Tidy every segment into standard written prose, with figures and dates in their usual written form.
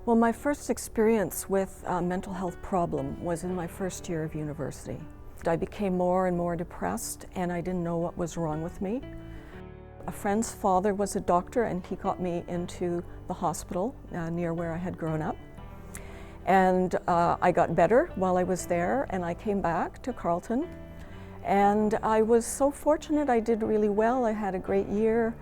Well, my first experience with a mental health problem was in my first year of university. I became more and more depressed, and I didn't know what was wrong with me. A friend's father was a doctor, and he got me into the hospital near where I had grown up. And I got better while I was there, and I came back to Carleton. And I was so fortunate. I did really well. I had a great year.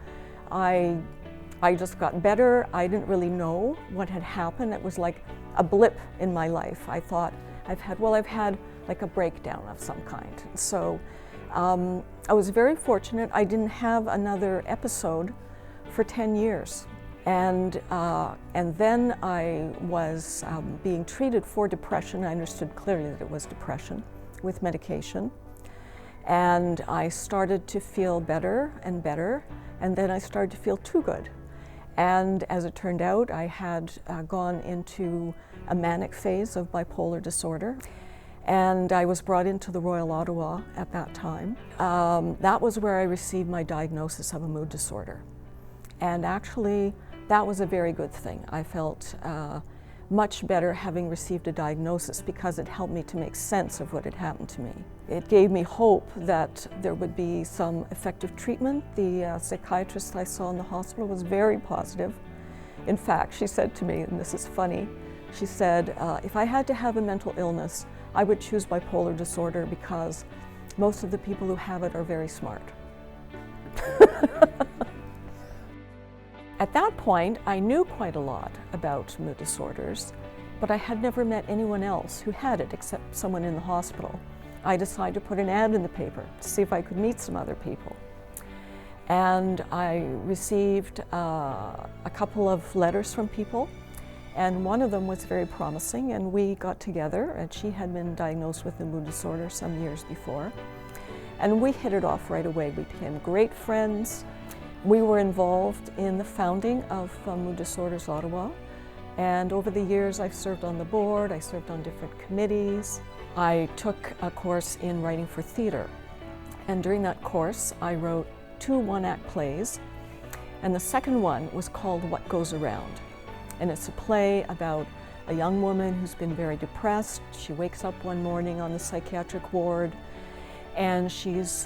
I just got better. I didn't really know what had happened. It was like a blip in my life. I thought I've had like a breakdown of some kind. So I was very fortunate. I didn't have another episode for 10 years. And then I was being treated for depression. I understood clearly that it was depression with medication. And I started to feel better and better, and then I started to feel too good. And as it turned out, I had gone into a manic phase of bipolar disorder. And I was brought into the Royal Ottawa at that time. That was where I received my diagnosis of a mood disorder. And actually, that was a very good thing. I felt much better having received a diagnosis because it helped me to make sense of what had happened to me. It gave me hope that there would be some effective treatment. The psychiatrist I saw in the hospital was very positive. In fact, she said to me, and this is funny, she said, if I had to have a mental illness, I would choose bipolar disorder because most of the people who have it are very smart. At that point, I knew quite a lot about mood disorders, but I had never met anyone else who had it except someone in the hospital. I decided to put an ad in the paper to see if I could meet some other people. And I received a couple of letters from people, and one of them was very promising, and we got together, and she had been diagnosed with a mood disorder some years before. And we hit it off right away. We became great friends. We were involved in the founding of Mood Disorders Ottawa, and over the years I've served on the board, I served on different committees. I took a course in writing for theatre, and during that course I wrote 2 one-act plays, and the second one was called What Goes Around. And it's a play about a young woman who's been very depressed. She wakes up one morning on the psychiatric ward, and she's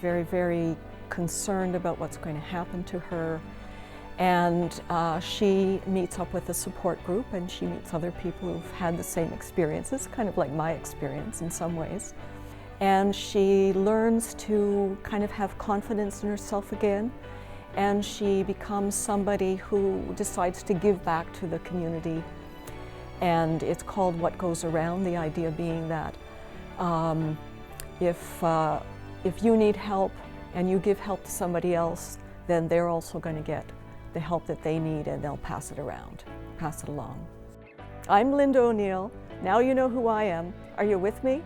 very, very concerned about what's going to happen to her. And she meets up with a support group, and she meets other people who've had the same experiences, kind of like my experience in some ways. And she learns to kind of have confidence in herself again, and she becomes somebody who decides to give back to the community. And it's called What Goes Around, the idea being that if you need help and you give help to somebody else, then they're also going to get the help that they need, and they'll pass it along. I'm Linda O'Neill. Now you know who I am. Are you with me?